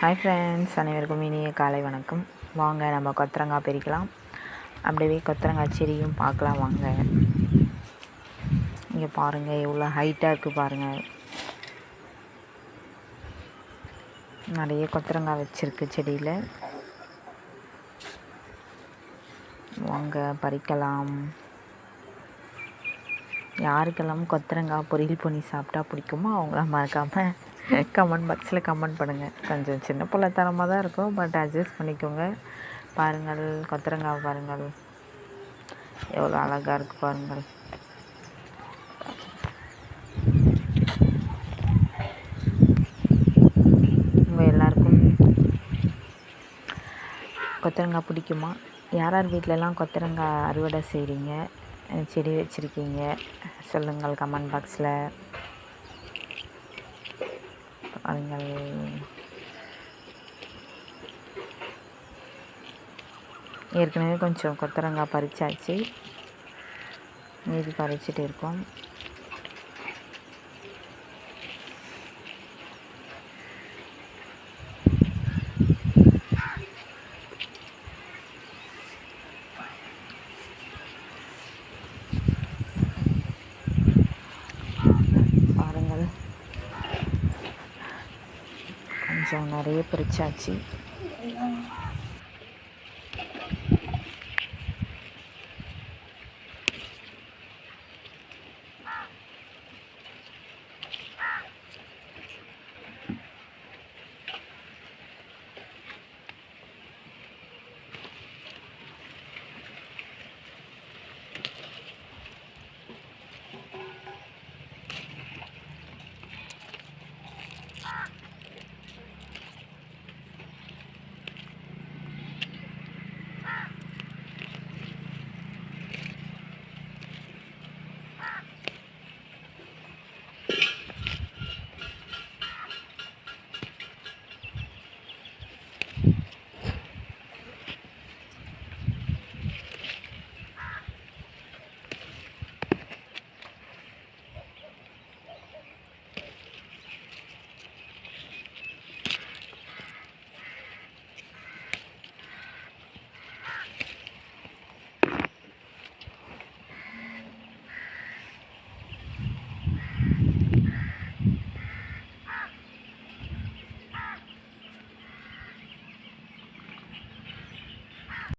Hi friends, அனைவருக்கும் இனிய காலை வணக்கம். வாங்க நம்ம கொத்தரங்காய் பறிக்கலாம். அப்படியே கொத்தரங்காய் செடியும் பார்க்கலாம் வாங்க. இங்கே பாருங்கள், எவ்வளோ ஹைட்டாக இருக்குது பாருங்கள். நிறைய கொத்தரங்காய் வச்சுருக்கு செடியில். வாங்க பறிக்கலாம். யாருக்கெல்லாம் கொத்தரங்காய் பொரியல் பண்ணி சாப்பிட்டா பிடிக்குமோ அவங்களாம் மறக்காமல் கமெண்ட் பாக்ஸில் கமெண்ட் பண்ணுங்கள். கொஞ்சம் சின்ன பிள்ளைத்தனமாக தான் இருக்கும், பட் அட்ஜஸ்ட் பண்ணிக்கோங்க. பாருங்கள், கொத்தரங்காய் பாருங்கள், எவ்வளோ அழகாக இருக்குது பாருங்கள். உங்கள் எல்லாருக்கும் கொத்தரங்காய் பிடிக்குமா? யார் யார் வீட்டிலலாம் கொத்தரங்காய் அறுவடை செய்கிறீங்க, செடி வச்சுருக்கீங்க சொல்லுங்கள் கமெண்ட் பாக்ஸில். பாருங்கள், ஏற்கனவே கொஞ்சம் கொத்தரங்காய் பறிச்சாச்சு, மீதி பறிச்சுட்டு இருக்கோம். பாருங்கள், கொஞ்சம் நிறைய பறிச்சாச்சு.